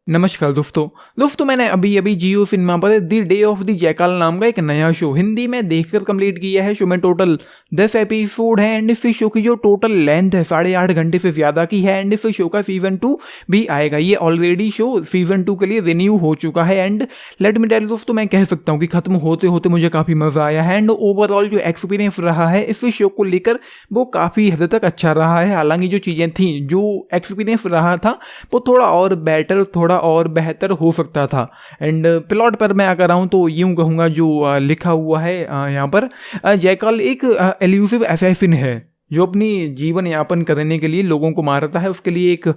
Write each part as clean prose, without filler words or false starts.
नमस्कार दोस्तों मैंने अभी जियो सिनेमा पर the day of the jackal नाम का एक नया शो हिंदी में देखकर कंप्लीट किया है। शो में टोटल 10 एपिसोड है एंड इस शो की जो टोटल लेंथ है 8.5 घंटे से ज़्यादा की है एंड इस शो का सीजन 2 भी आएगा। ये ऑलरेडी शो सीजन 2 के लिए रिन्यू हो चुका है एंड लेट मी टेल दोस्तों, मैं कह सकता हूँ कि खत्म होते होते मुझे काफ़ी मज़ा आया है एंड ओवरऑल जो एक्सपीरियंस रहा है इस शो को लेकर वो काफ़ी हद तक अच्छा रहा है। हालांकि जो चीज़ें थी, जो एक्सपीरियंस रहा था वो थोड़ा और बेटर, थोड़ा और बेहतर हो सकता था। एंड प्लॉट पर मैं अगर आऊँ तो यूँ कहूँगा जो लिखा हुआ है यहाँ पर, जैकाल एक एल्यूसिव असैसिन है जो अपनी जीवन यापन करने के लिए लोगों को मारता है। उसके लिए एक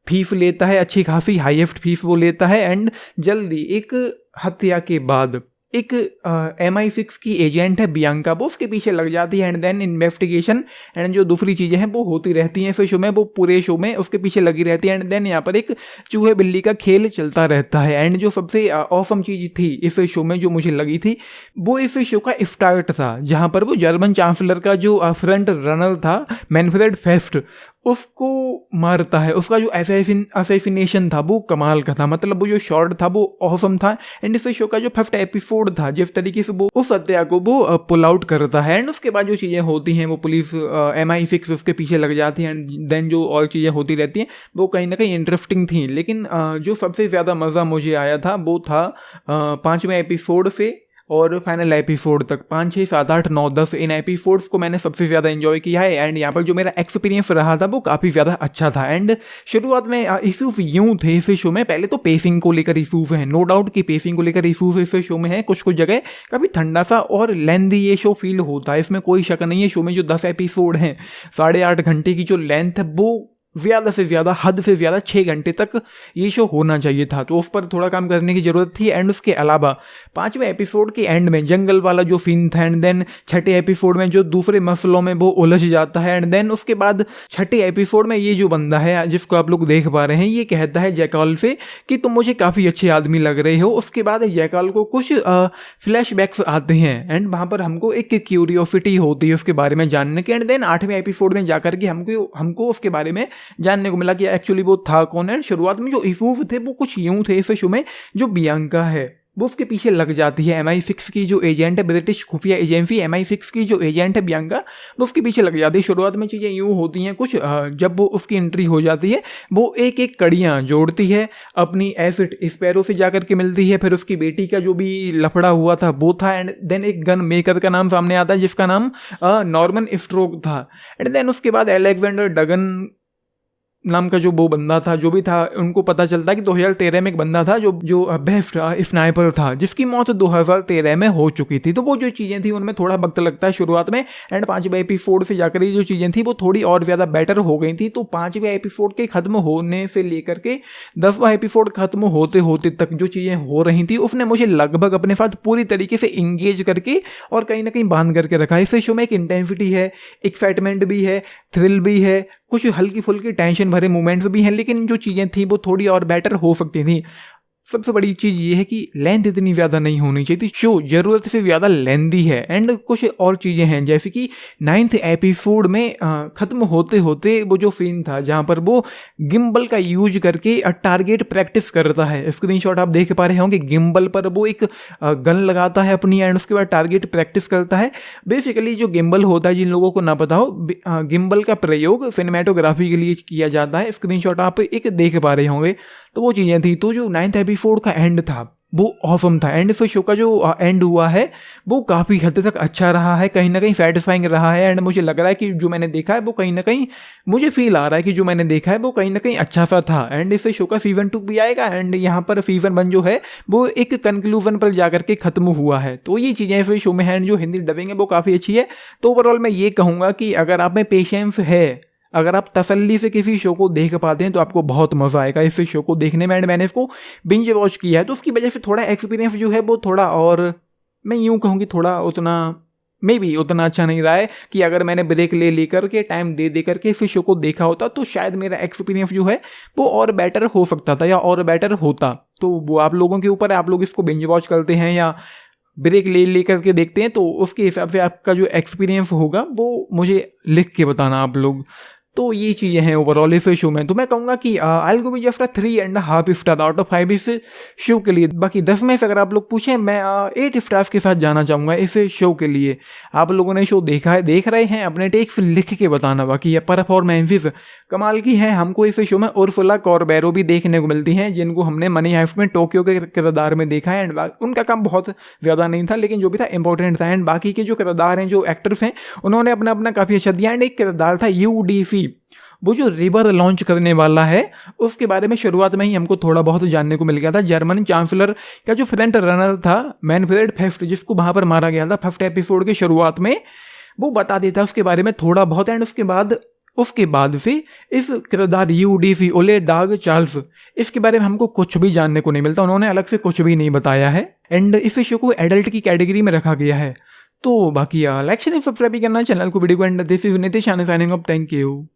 फीस लेता है, अच्छी खासी हाईएस्ट फीस वो लेता है एंड जल्दी एक हत्या के बाद एक MI6 की एजेंट है बियांका, वो उसके पीछे लग जाती है एंड देन इन्वेस्टिगेशन एंड जो दूसरी चीज़ें हैं वो होती रहती हैं। फिर शो में वो पूरे शो में उसके पीछे लगी रहती है एंड देन यहाँ पर एक चूहे बिल्ली का खेल चलता रहता है। एंड जो सबसे ऑसम चीज़ थी इस शो में जो मुझे लगी थी वो इस शो का स्टार्ट था, जहाँ पर वो जर्मन चांसलर का जो फ्रंट रनर था मैनफ्रेड फेस्ट उसको मारता है। उसका जो असैसिनेशन था वो कमाल का था, मतलब वो जो शॉट था वो ऑसम था। एंड इस शो का जो फर्स्ट एपिसोड था जिस तरीके से वो उस हत्या को वो पुल आउट करता है एंड उसके बाद जो चीज़ें होती हैं वो पुलिस MI6 उसके पीछे लग जाती है एंड देन जो और चीज़ें होती रहती हैं वो कहीं ना कहीं इंटरेस्टिंग थी। लेकिन जो सबसे ज़्यादा मज़ा मुझे आया था वो था 5वें एपिसोड से और फाइनल एपिसोड तक। 5, 6, 7, 8, 9, 10 इन एपिसोड्स को मैंने सबसे ज़्यादा एंजॉय किया है एंड यहाँ पर जो मेरा एक्सपीरियंस रहा था वो काफ़ी ज़्यादा अच्छा था। एंड शुरुआत में इश्यूज यूँ थे इस शो में, पहले तो पेसिंग को लेकर इश्यूज हैं, नो डाउट कि पेसिंग को लेकर इश्यूज इस शो में है। कुछ जगह काफ़ी ठंडा सा और लेंथी ये शो फील होता है, इसमें कोई शक नहीं है। शो में जो 10 एपिसोड हैं, 8.5 घंटे की जो लेंथ है वो ज़्यादा से ज़्यादा, हद से ज़्यादा 6 घंटे तक ये शो होना चाहिए था, तो उस पर थोड़ा काम करने की ज़रूरत थी। एंड उसके अलावा 5वें एपिसोड के एंड में जंगल वाला जो सीन था एंड देन 6ठे एपिसोड में जो दूसरे मसलों में वो उलझ जाता है एंड देन उसके बाद 6ठे एपिसोड में ये जो बंदा है जिसको आप लोग देख पा रहे हैं ये कहता है जैकाल से कि तुम मुझे काफ़ी अच्छे आदमी लग रहे हो। उसके बाद जैकाल को कुछ फ्लैशबैक्स आते हैं एंड वहाँ पर हमको एक क्यूरियोसिटी होती है उसके बारे में जानने की। एंड देन 8वें एपिसोड में जाकर के हमको उसके बारे में जानने को मिला कि एक्चुअली वो था कौन है। शुरुआत में जो इश्यूज थे वो कुछ यूं थे इस शो में, जो बियांका है वो उसके पीछे लग जाती है। MI6 की जो एजेंट है, ब्रिटिश खुफिया एजेंसी MI6 की जो एजेंट है बियांका, वो उसके पीछे लग जाती है। शुरुआत में चीज़ें यूँ होती हैं कुछ, जब वो उसकी एंट्री हो जाती है वो एक एक कड़ियाँ जोड़ती है, अपनी एसिड स्पैरो से जाकर के मिलती है, फिर उसकी बेटी का जो भी लफड़ा हुआ था वो था एंड देन एक गन मेकर का नाम सामने आता है जिसका नाम नॉर्मन स्ट्रोक था। एंड देन उसके बाद अलेक्जेंडर डगन नाम का जो वो बंदा था, जो भी था, उनको पता चलता है कि 2013 में एक बंदा था जो बेस्ट स्नाइपर था जिसकी मौत 2013 में हो चुकी थी। तो वो जो चीज़ें थी उनमें थोड़ा वक्त लगता है शुरुआत में एंड 5वें एपिसोड से जाकर जो चीज़ें थी वो थोड़ी और ज़्यादा बेटर हो गई थी। तो 5वें एपिसोड के ख़त्म होने से लेकर के 10वां एपिसोड खत्म होते होते तक जो चीज़ें हो रही थी उसने मुझे लगभग अपने साथ पूरी तरीके से इंगेज करके और कहीं ना कहीं बांध करके रखा है। इस शो में एक इंटेंसिटी है, एक्साइटमेंट भी है, थ्रिल भी है, कुछ हल्की फुल्की टेंशन भरे मोमेंट्स भी हैं, लेकिन जो चीज़ें थी वो थोड़ी और बेटर हो सकती थी। सबसे बड़ी चीज़ ये है कि लेंथ इतनी ज़्यादा नहीं होनी चाहिए थी, शो ज़रूरत से ज़्यादा लेंथी है। एंड कुछ और चीज़ें हैं जैसे कि 9th एपिसोड में ख़त्म होते होते वो जो सीन था जहाँ पर वो गिम्बल का यूज करके टारगेट प्रैक्टिस करता है। स्क्रीनशॉट आप देख पा रहे होंगे, गिम्बल पर वो एक गन लगाता है अपनी एंड उसके बाद टारगेट प्रैक्टिस करता है। बेसिकली जो गिम्बल होता है, जिन लोगों को ना पता हो, गिम्बल का प्रयोग सिनेमेटोग्राफी के लिए किया जाता है। स्क्रीनशॉट आप एक देख पा रहे होंगे, तो वो चीज़ें थी। तो जो 9th एपिसोड का एंड था वो ऑसम था एंड इस शो का जो एंड हुआ है वो काफ़ी हद तक अच्छा रहा है, कहीं ना कहीं सेटिस्फाइंग रहा है। एंड मुझे लग रहा है कि जो मैंने देखा है वो कहीं ना कहीं, मुझे फील आ रहा है कि जो मैंने देखा है वो कहीं ना कहीं अच्छा सा था। एंड इस शो का सीजन 2 भी आएगा एंड यहाँ पर सीजन 1 जो है वो एक कंक्लूजन पर जाकर के ख़त्म हुआ है। तो ये चीज़ें इस शो में हैं, जो हिंदी डबिंग है वो काफ़ी अच्छी है। तो ओवरऑल मैं ये कहूँगा कि अगर आप में पेशेंस है, अगर आप तसल्ली से किसी शो को देख पाते हैं तो आपको बहुत मज़ा आएगा इस शो को देखने में। एंड मैंने इसको बिंज वॉच किया है तो उसकी वजह से थोड़ा एक्सपीरियंस जो है वो थोड़ा, और मैं यूँ कहूँ कि थोड़ा उतना मे बी उतना अच्छा नहीं रहा है कि अगर मैंने ब्रेक ले करके टाइम दे करके इस शो को देखा होता तो शायद मेरा एक्सपीरियंस जो है वो और बेटर हो सकता था या और बेटर होता। तो वो आप लोगों के ऊपर है, आप लोग इसको बिंज वॉच करते हैं या ब्रेक ले करके देखते हैं, तो उसके हिसाब से आपका जो एक्सपीरियंस होगा वो मुझे लिख के बताना आप लोग। तो ये चीज़ें हैं ओवरऑल इस शो में। तो मैं कहूँगा कि I will go with just 3.5 star out of 5 इस शो के लिए। बाकी 10 में से अगर आप लोग पूछें, मैं 8 स्टार्स के साथ जाना चाहूँगा इस शो के लिए। आप लोगों ने शो देखा है, देख रहे हैं, अपने टेक्स लिख के बताना। बाकी ये परफॉर्मेंसेस कमाल की है। हमको इस शो में उर्सुला कॉर्बेरो भी देखने को मिलती हैं, जिनको हमने मनी हाइस्ट में टोक्यो के किरदार में देखा है। एंड उनका काम बहुत ज़्यादा नहीं था, लेकिन जो भी था इंपॉर्टेंट था। एंड बाकी के जो किरदार हैं, जो एक्टर्स हैं, उन्होंने अपना अपना काफ़ी अच्छा दिया। एंड एक किरदार था यूडीसी, वो जो रिवर लॉन्च करने वाला है, उसके बारे में शुरुआत में ही हमको थोड़ा बहुत जानने को मिल गया था। जर्मन चांसलर का जो फ्रंट रनर था, मैनफ्रेड फेस्ट, जिसको वहाँ पर मारा गया था फर्स्ट एपिसोड के शुरुआत में, वो बता देता उसके बारे में थोड़ा बहुत। एंड उसके बाद से इस किरदार यूडीसी ओले डाग चार्ल्स, इसके बारे में हमको कुछ भी जानने को नहीं मिलता। उन्होंने अलग से कुछ भी नहीं बताया है। एंड इस शो को एडल्ट की कैटेगरी में रखा गया है। तो बाकी लाइक शेयर सब्सक्राइब करना चैनल को, वीडियो को। And this is Nitish signing up, thank you.